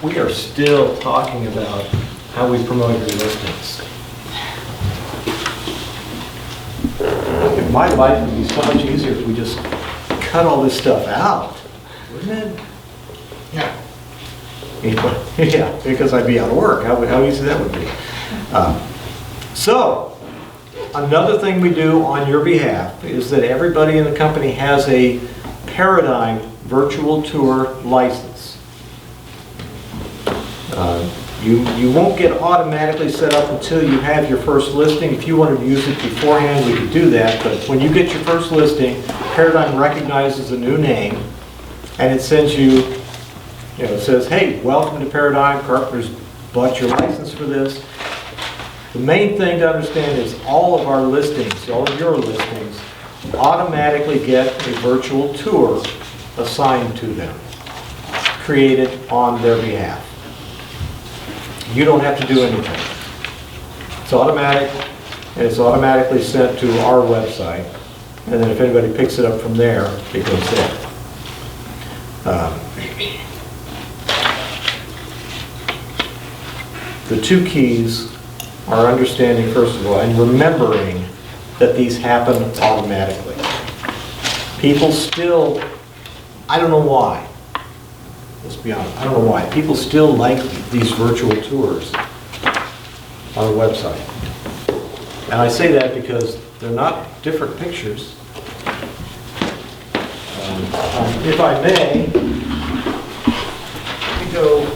we are still talking about how we promote your listings. My life would be so much easier if we just cut all this stuff out, wouldn't it? Yeah. Yeah, because I'd be out of work. How easy that would be. So, another thing we do on your behalf is that everybody in the company has a Paradigm virtual tour license. You won't get automatically set up until you have your first listing. If you wanted to use it beforehand, we could do that. But when you get your first listing, Paradigm recognizes a new name, and it sends you, it says, hey, welcome to Paradigm. Carpenter's bought your license for this. The main thing to understand is all of our listings, all of your listings, automatically get a virtual tour assigned to them, created on their behalf. You don't have to do anything. It's automatic, and it's automatically sent to our website, and then if anybody picks it up from there, it goes there. The two keys are understanding, first of all, and remembering that these happen automatically. People still, I don't know why, let's be honest, I don't know why. People still like these virtual tours on a website. And I say that because they're not different pictures. If I may, let me go.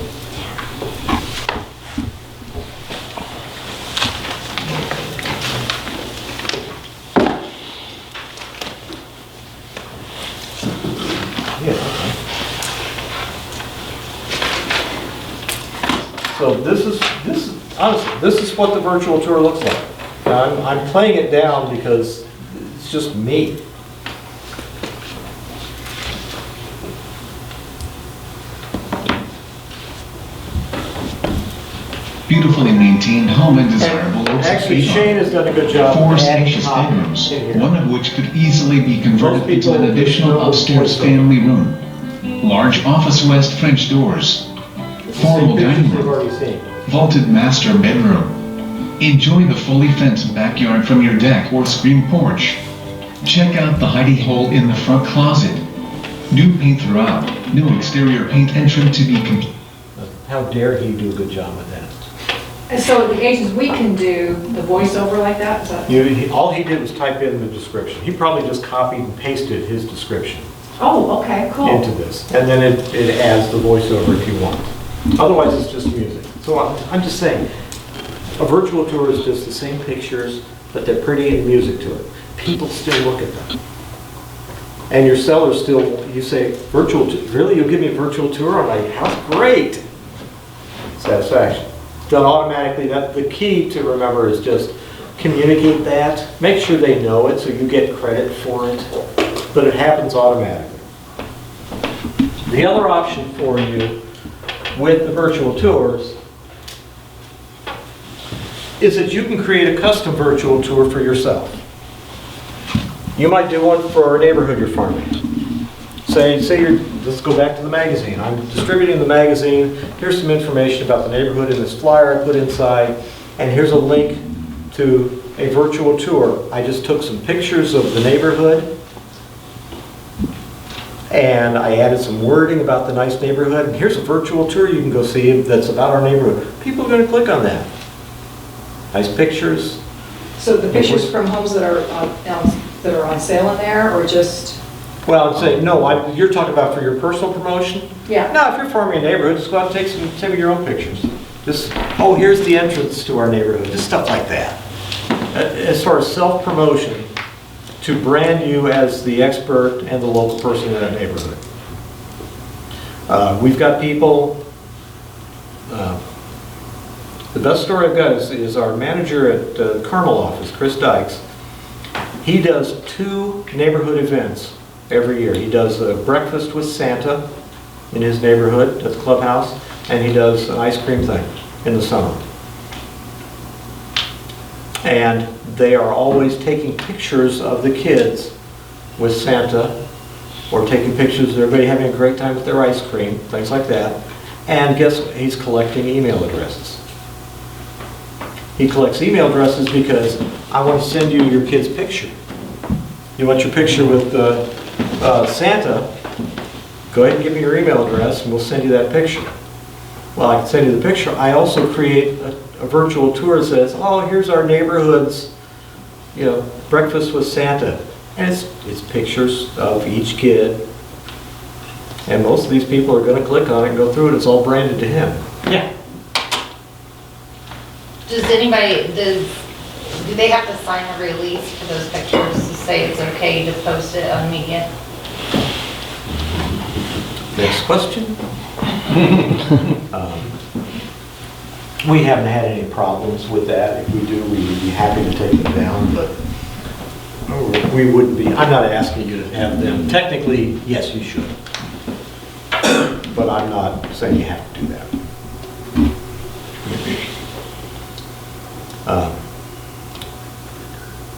So honestly, this is what the virtual tour looks like. Now, I'm playing it down because it's just me. Beautifully maintained home and desirable looks Actually, Shane has done a good job. 4 spacious bedrooms, one of which could easily be converted into an additional upstairs family room. Large office west French doors. Formal dining room. Vaulted master bedroom. Enjoy the fully fenced backyard from your deck or screen porch. Check out the hidey hole in the front closet. New paint throughout. No exterior paint and trim to be complete. How dare he do a good job with that? And so the agents, we can do the voiceover like that? Is that... All he did was type in the description. He probably just copied and pasted his description Oh, okay, cool. into this. And then it adds the voiceover if you want. Otherwise, it's just music. So I'm just saying, a virtual tour is just the same pictures, but they're pretty and music to it. People still look at them. And your seller still, you say, virtual tour, really? You'll give me a virtual tour? I'm like, how great. Satisfaction. Done automatically. The key to remember is just communicate that. Make sure they know it so you get credit for it. But it happens automatically. The other option for you with the virtual tours is that you can create a custom virtual tour for yourself. You might do one for a neighborhood you're farming. Let's go back to the magazine. I'm distributing the magazine. Here's some information about the neighborhood in this flyer I put inside, and here's a link to a virtual tour. I just took some pictures of the neighborhood, and I added some wording about the nice neighborhood, and here's a virtual tour you can go see that's about our neighborhood. People are going to click on that. Nice pictures. So the pictures from homes that are on sale in there, or just... Well, I'd say, no, you're talking about for your personal promotion? Yeah. No, if you're farming a neighborhood, just go out and take some of your own pictures. Just, oh, here's the entrance to our neighborhood, just stuff like that. As far as self-promotion, to brand you as the expert and the local person in that neighborhood. We've got people, the best story I've got is our manager at the Carmel office, Chris Dykes. He does 2 neighborhood events every year. He does a breakfast with Santa in his neighborhood at the clubhouse, and he does an ice cream thing in the summer. And they are always taking pictures of the kids with Santa, or taking pictures of everybody having a great time with their ice cream, things like that. And guess what? He's collecting email addresses. He collects email addresses because I want to send you your kid's picture. You want your picture with Santa? Go ahead and give me your email address and we'll send you that picture. Well, I can send you the picture. I also create a virtual tour that says, oh, here's our neighborhood's, breakfast with Santa. And it's pictures of each kid. And most of these people are going to click on it and go through it. It's all branded to him. Yeah. Do they have to sign a release for those pictures to say it's okay to post it on media? Next question. We haven't had any problems with that. If we do, we would be happy to take them down, but we wouldn't be. I'm not asking you to have them. Technically, yes, you should. But I'm not saying you have to do that.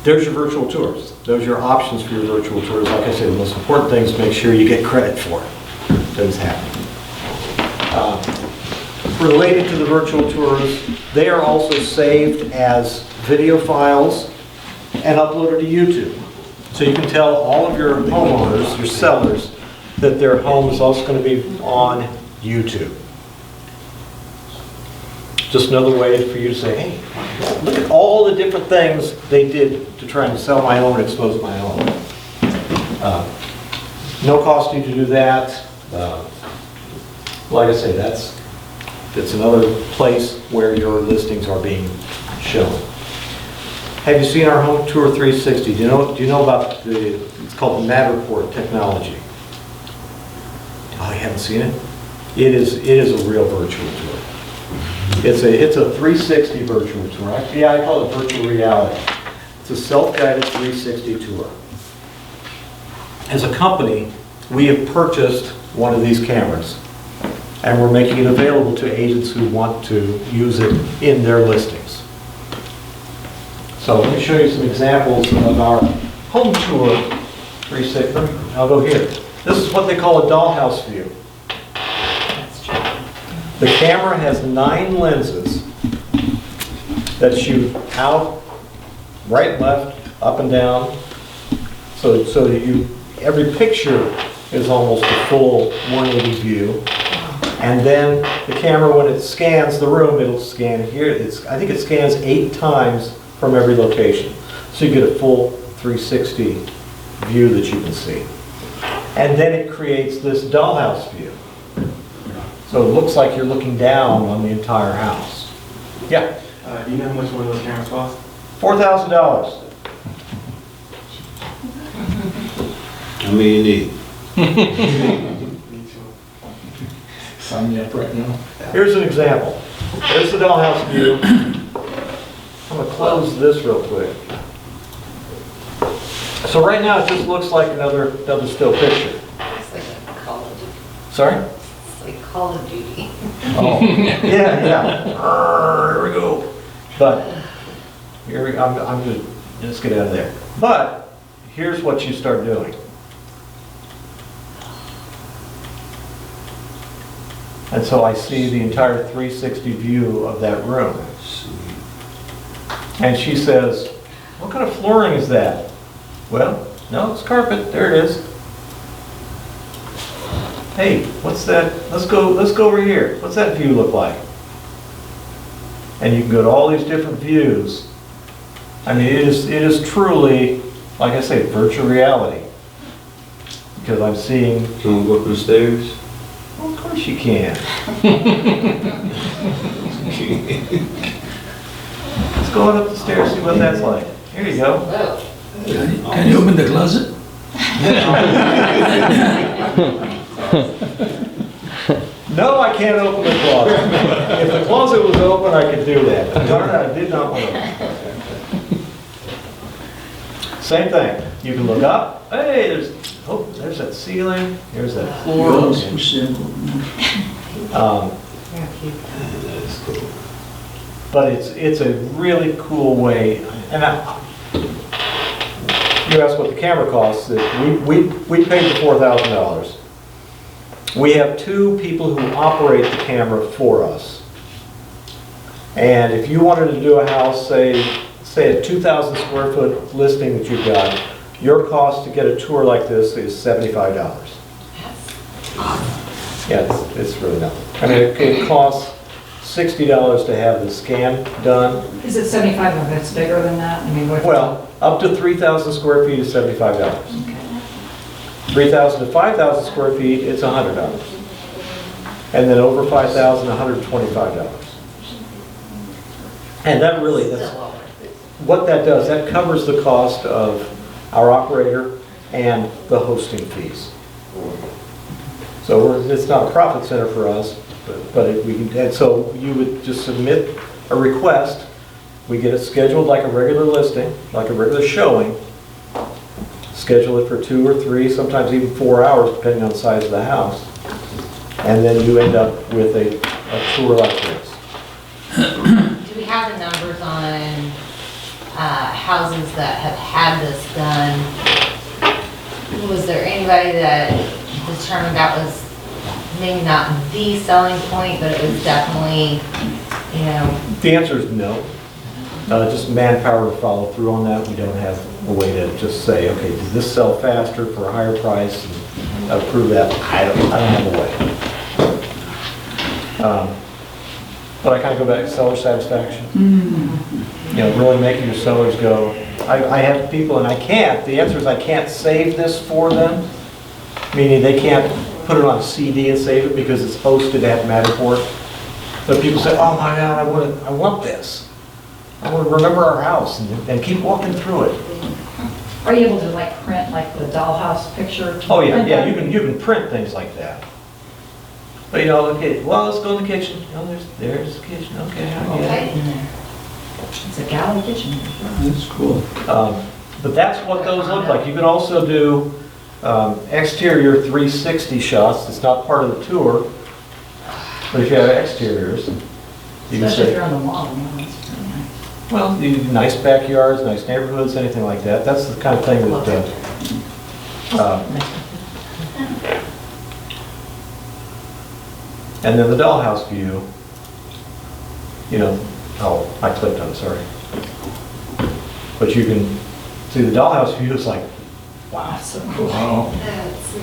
There's your virtual tours. Those are your options for your virtual tours. Like I said, the most important thing is to make sure you get credit for it. That is happening. Related to the virtual tours, they are also saved as video files and uploaded to YouTube. So you can tell all of your homeowners, your sellers, that their home is also going to be on YouTube. Just another way for you to say, hey, look at all the different things they did to try and sell my home and expose my home. No cost to you to do that. Like I say, that's another place where your listings are being shown. Have you seen our Home Tour 360? Do you know about it's called the Matterport technology? Oh, you haven't seen it? It is a real virtual tour. It's a 360 virtual tour. I call it virtual reality. It's a self-guided 360 tour. As a company, we have purchased one of these cameras, and we're making it available to agents who want to use it in their listings. So let me show you some examples of our Home Tour 360. I'll go here. This is what they call a dollhouse view. The camera has 9 lenses that shoot out, right, left, up and down, so that every picture is almost a full 180 view. And then the camera, when it scans the room, it'll scan here. I think it scans 8 times from every location. So you get a full 360 view that you can see. And then it creates this dollhouse view. So it looks like you're looking down on the entire house. Yeah? Do you know how much one of those cameras cost? $4,000. How many you need? Sign me up right now. Here's an example. There's the dollhouse view. I'm going to close this real quick. So right now it just looks like another still picture. It's like a Call of Duty. Sorry? It's like Call of Duty. Oh, yeah. Here we go. But I'm going to just get out of there. But here's what you start doing. And so I see the entire 360 view of that room. And she says, what kind of flooring is that? Well, no, it's carpet. There it is. Hey, what's that? Let's go over here. What's that view look like? And you can go to all these different views. I mean, it is truly, like I say, virtual reality. Because I'm seeing. Can we go up the stairs? Well, of course you can. Let's go on up the stairs, see what that's like. Here you go. Whoa. Can you open the closet? No, I can't open the closet. If the closet was open, I could do that. But darn it, I did not want to. Same thing. You can look up. Hey, there's that ceiling. There's that floor. That's cool. But it's a really cool way. And you asked what the camera costs. We paid the $4,000. We have 2 people who operate the camera for us. And if you wanted to do a house, say a 2,000 square foot listing that you've got, your cost to get a tour like this is $75. Yeah, it's really nothing. I mean, it costs $60 to have the scan done. Is it 75 if it's bigger than that? I mean, what? Well, up to 3,000 square feet is $75. Okay. 3,000 to 5,000 square feet, it's $100. And then over 5,000, $125. And that really, that's, what that does, that covers the cost of our operator and the hosting fees. So it's not a profit center for us, but we can, and so you would just submit a request, we get it scheduled like a regular listing, like a regular showing, schedule it for 2 or 3, sometimes even 4 hours, depending on the size of the house, and then you end up with a tour like this. Do we have the numbers on houses that have had this done? Was there anybody that determined that was maybe not the selling point, but it was definitely, you know? The answer is no. Just manpower to follow through on that. We don't have a way to just say, okay, does this sell faster for a higher price and approve that? I don't have a way. But I kind of go back to seller satisfaction. You know, really making your sellers go, I have people and I can't. The answer is I can't save this for them, meaning they can't put it on a CD and save it because it's hosted at Matterport. But people say, oh my God, I want this. I want to remember our house and keep walking through it. Are you able to like print like the dollhouse picture? Oh yeah, yeah, you can print things like that. But you know, okay, well, let's go in the kitchen. Oh, there's the kitchen. Okay, I get Right it. in there. It's a galley kitchen. That's cool. But that's what those look like. You can also do exterior 360 shots. It's not part of the tour. But if you have exteriors, you can Especially if say, you're on the lawn, you know, it's really nice. well, nice backyards, nice neighborhoods, anything like that. That's the kind of thing that, and then the dollhouse view, you know, oh, I clicked on it, sorry. But you can see the dollhouse view is like, wow. That's so cool. Wow. That's